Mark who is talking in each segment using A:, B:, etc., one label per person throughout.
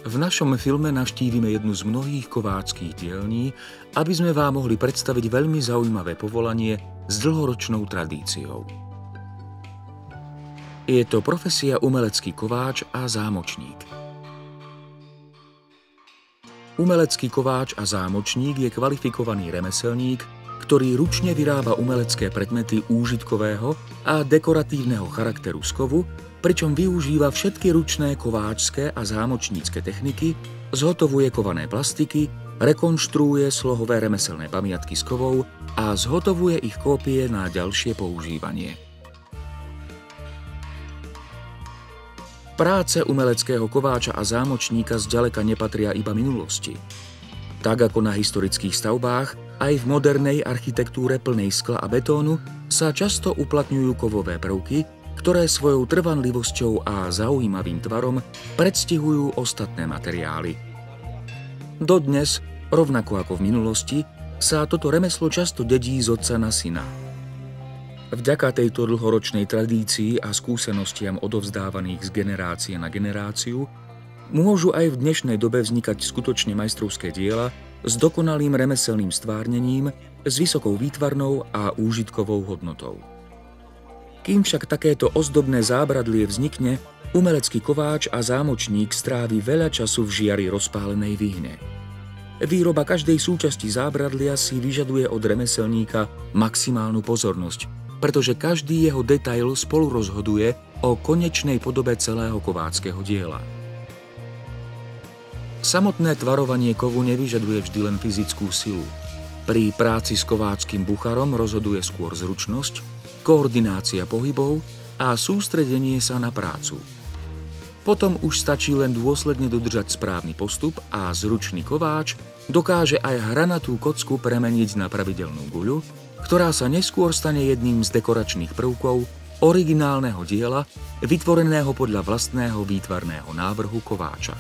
A: V našom filme navštívime jednu z mnohých kováckých dielní, aby sme vám mohli predstaviť veľmi zaujímavé povolanie s dlhoročnou tradíciou. Je to profesia umelecký kováč a zámočník. Umelecký kováč a zámočník je kvalifikovaný remeselník, ktorý ručne vyrába umelecké predmety úžitkového a dekoratívneho charakteru z kovu, pričom využíva všetky ručné kováčské a zámočnícke techniky, zhotovuje kované plastiky, rekonštruuje slohové remeselné pamiatky z kovov a zhotovuje ich kópie na ďalšie používanie. Práce umeleckého kováča a zámočníka zďaleka nepatria iba minulosti. Tak ako na historických stavbách, aj v modernej architektúre plnej skla a betónu sa často uplatňujú kovové prvky, ktoré svojou trvanlivosťou a zaujímavým tvarom predstihujú ostatné materiály. Dodnes, rovnako ako v minulosti, sa toto remeslo často dedí z otca na syna. Vďaka tejto dlhoročnej tradícii a skúsenostiam odovzdávaných z generácie na generáciu môžu aj v dnešnej dobe vznikať skutočne majstrovské diela s dokonalým remeselným stvárnením, s vysokou výtvarnou a úžitkovou hodnotou. Kým však takéto ozdobné zábradlie vznikne, umelecký kováč a zámočník strávi veľa času v žiari rozpálenej vyhne. Výroba každej súčasti zábradlia si vyžaduje od remeselníka maximálnu pozornosť, pretože každý jeho detail spolu rozhoduje o konečnej podobe celého kováckeho diela. Samotné tvarovanie kovu nevyžaduje vždy len fyzickú silu. Pri práci s kováckym bucharom rozhoduje skôr zručnosť, koordinácia pohybov a sústredenie sa na prácu. Potom už stačí len dôsledne dodržať správny postup a zručný kováč dokáže aj hranatú kocku premeniť na pravidelnú guľu, ktorá sa neskôr stane jedným z dekoračných prvkov originálneho diela, vytvoreného podľa vlastného výtvarného návrhu kováča.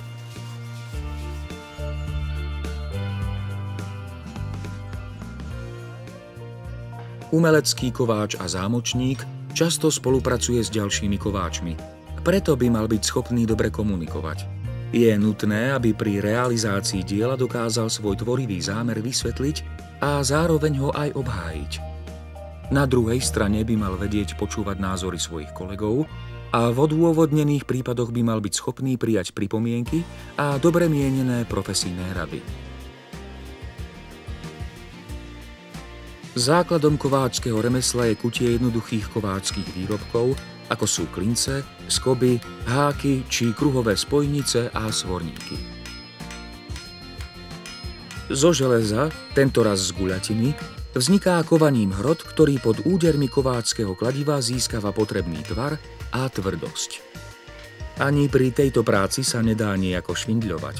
A: Umelecký kováč a zámočník často spolupracuje s ďalšími kováčmi, preto by mal byť schopný dobre komunikovať. Je nutné, aby pri realizácii diela dokázal svoj tvorivý zámer vysvetliť a zároveň ho aj obhájiť. Na druhej strane by mal vedieť počúvať názory svojich kolegov a v odôvodnených prípadoch by mal byť schopný prijať pripomienky a dobre mienené profesijné rady. Základom kováčskeho remesla je kutie jednoduchých kováčskych výrobkov, ako sú klince, skoby, háky či kruhové spojnice a svorníky. Zo železa, tentoraz z guľatiny, vzniká kovaním hrot, ktorý pod údermi kováčskeho kladiva získava potrebný tvar a tvrdosť. Ani pri tejto práci sa nedá nejako švindľovať.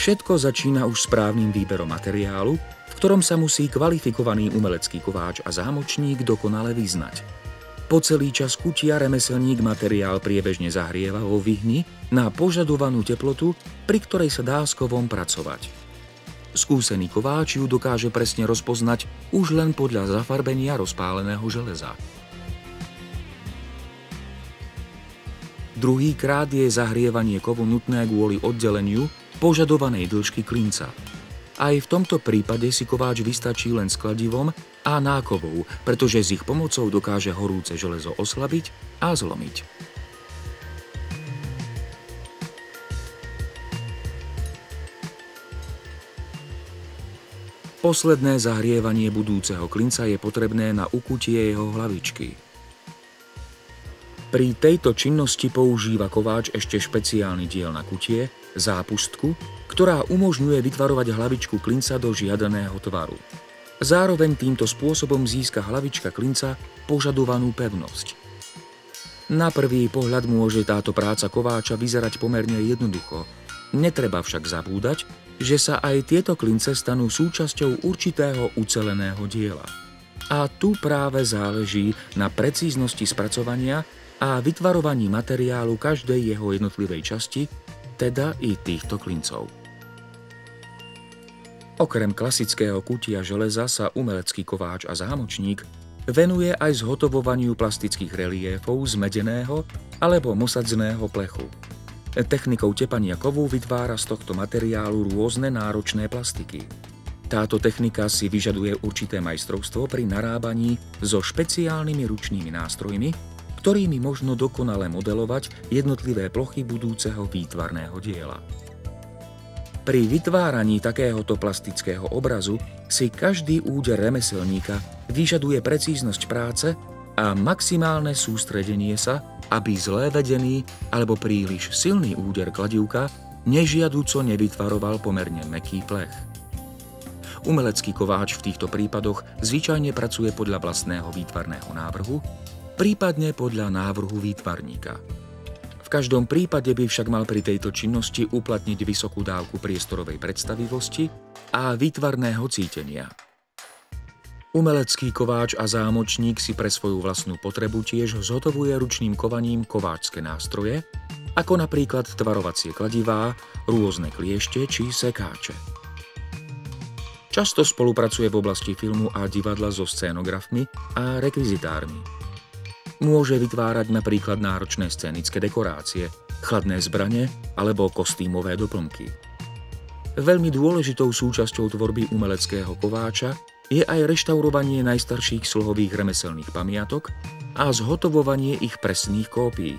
A: Všetko začína už správnym výberom materiálu, v ktorom sa musí kvalifikovaný umelecký kováč a zámočník dokonale vyznať. Po celý čas kutia remeselník materiál priebežne zahrieva vo vyhni na požadovanú teplotu, pri ktorej sa dá s kovom pracovať. Skúsený kováč ju dokáže presne rozpoznať už len podľa zafarbenia rozpáleného železa. Druhýkrát je zahrievanie kovu nutné kvôli oddeleniu požadovanej dĺžky klinca. Aj v tomto prípade si kováč vystačí len s kladivom a nákovou, pretože s ich pomocou dokáže horúce železo oslabiť a zlomiť. Posledné zahrievanie budúceho klinca je potrebné na ukutie jeho hlavičky. Pri tejto činnosti používa kováč ešte špeciálny diel na kutie, zápustku, ktorá umožňuje vytvarovať hlavičku klinca do žiadaného tvaru. Zároveň týmto spôsobom získa hlavička klinca požadovanú pevnosť. Na prvý pohľad môže táto práca kováča vyzerať pomerne jednoducho. Netreba však zabúdať, že sa aj tieto klince stanú súčasťou určitého uceleného diela. A tu práve záleží na precíznosti spracovania a vytvarovaní materiálu každej jeho jednotlivej časti, teda i týchto klincov. Okrem klasického kutia železa sa umelecký kováč a zámočník venuje aj zhotovovaniu plastických reliéfov z medeného alebo mosadzného plechu. Technikou tepania kovu vytvára z tohto materiálu rôzne náročné plastiky. Táto technika si vyžaduje určité majstrovstvo pri narábaní so špeciálnymi ručnými nástrojmi, ktorými možno dokonale modelovať jednotlivé plochy budúceho výtvarného diela. Pri vytváraní takéhoto plastického obrazu si každý úder remeselníka vyžaduje precíznosť práce a maximálne sústredenie sa, aby zlé vedený alebo príliš silný úder kladívka nežiaduco nevytvaroval pomerne mäkký plech. Umelecký kováč v týchto prípadoch zvyčajne pracuje podľa vlastného výtvarného návrhu, prípadne podľa návrhu výtvarníka. V každom prípade by však mal pri tejto činnosti uplatniť vysokú dávku priestorovej predstavivosti a výtvarného cítenia. Umelecký kováč a zámočník si pre svoju vlastnú potrebu tiež zhotovuje ručným kovaním kováčske nástroje, ako napríklad tvarovacie kladivá, rôzne kliešte či sekáče. Často spolupracuje v oblasti filmu a divadla so scénografmi a rekvizitármi. Môže vytvárať napríklad náročné scénické dekorácie, chladné zbrane alebo kostýmové doplnky. Veľmi dôležitou súčasťou tvorby umeleckého kováča je aj reštaurovanie najstarších slohových remeselných pamiatok a zhotovovanie ich presných kópií.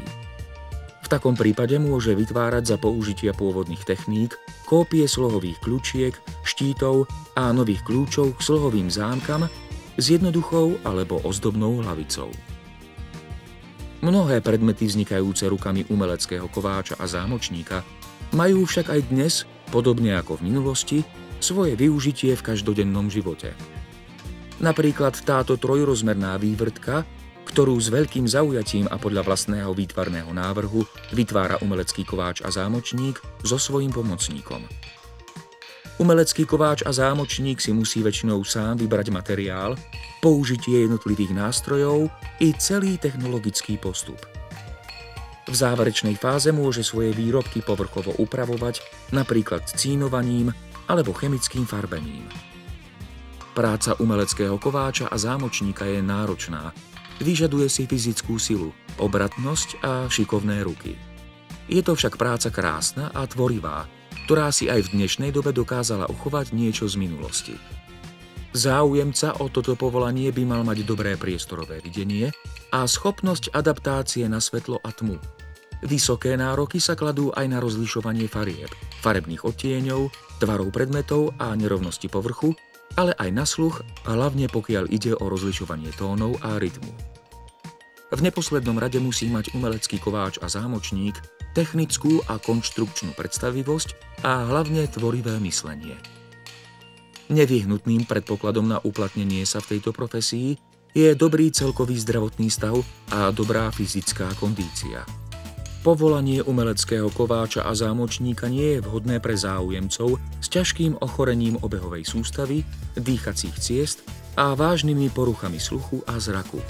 A: V takom prípade môže vytvárať za použitia pôvodných techník kópie slohových kľúčiek, štítov a nových kľúčov k slohovým zámkam s jednoduchou alebo ozdobnou hlavicou. Mnohé predmety vznikajúce rukami umeleckého kováča a zámočníka majú však aj dnes, podobne ako v minulosti, svoje využitie v každodennom živote. Napríklad táto trojrozmerná vývrtka, ktorú s veľkým zaujatím a podľa vlastného výtvarného návrhu vytvára umelecký kováč a zámočník so svojím pomocníkom. Umelecký kováč a zámočník si musí väčšinou sám vybrať materiál, použitie jednotlivých nástrojov i celý technologický postup. V záverečnej fáze môže svoje výrobky povrchovo upravovať napríklad cínovaním alebo chemickým farbením. Práca umeleckého kováča a zámočníka je náročná, vyžaduje si fyzickú silu, obratnosť a šikovné ruky. Je to však práca krásna a tvorivá, ktorá si aj v dnešnej dobe dokázala uchovať niečo z minulosti. Záujemca o toto povolanie by mal mať dobré priestorové videnie a schopnosť adaptácie na svetlo a tmu. Vysoké nároky sa kladú aj na rozlišovanie farieb, farebných odtieňov, tvarov predmetov a nerovnosti povrchu, ale aj na sluch, hlavne pokiaľ ide o rozlišovanie tónov a rytmu. V neposlednom rade musí mať umelecký kováč a zámočník technickú a konštrukčnú predstavivosť a hlavne tvorivé myslenie. Nevyhnutným predpokladom na uplatnenie sa v tejto profesii je dobrý celkový zdravotný stav a dobrá fyzická kondícia. Povolanie umeleckého kováča a zámočníka nie je vhodné pre záujemcov s ťažkým ochorením obehovej sústavy, dýchacích ciest a vážnymi poruchami sluchu a zraku.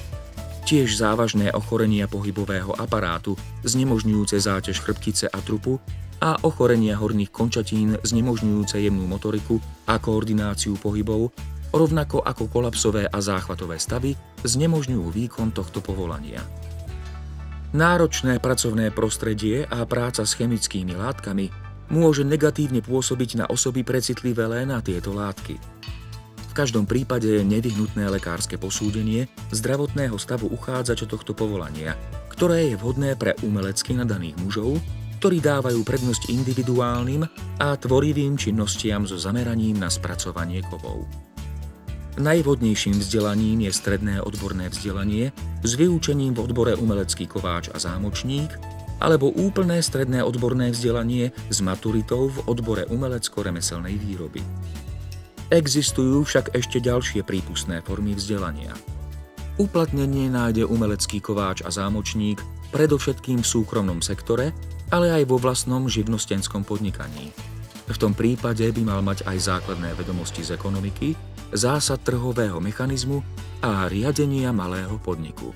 A: Tiež závažné ochorenia pohybového aparátu, znemožňujúce záťaž chrbtice a trupu a ochorenia horných končatín znemožňujúce jemnú motoriku a koordináciu pohybov, rovnako ako kolapsové a záchvatové stavy znemožňujú výkon tohto povolania. Náročné pracovné prostredie a práca s chemickými látkami môže negatívne pôsobiť na osoby precitlivé len na tieto látky. V každom prípade je nevyhnutné lekárske posúdenie zdravotného stavu uchádzača tohto povolania, ktoré je vhodné pre umelecky nadaných mužov, ktorí dávajú prednosť individuálnym a tvorivým činnostiam so zameraním na spracovanie kovov. Najvhodnejším vzdelaním je stredné odborné vzdelanie s vyučením v odbore umelecký kováč a zámočník alebo úplné stredné odborné vzdelanie s maturitou v odbore umelecko-remeselnej výroby. Existujú však ešte ďalšie prípustné formy vzdelania. Uplatnenie nájde umelecký kováč a zámočník predovšetkým v súkromnom sektore, ale aj vo vlastnom živnostenskom podnikaní. V tom prípade by mal mať aj základné vedomosti z ekonomiky, zásad trhového mechanizmu a riadenia malého podniku.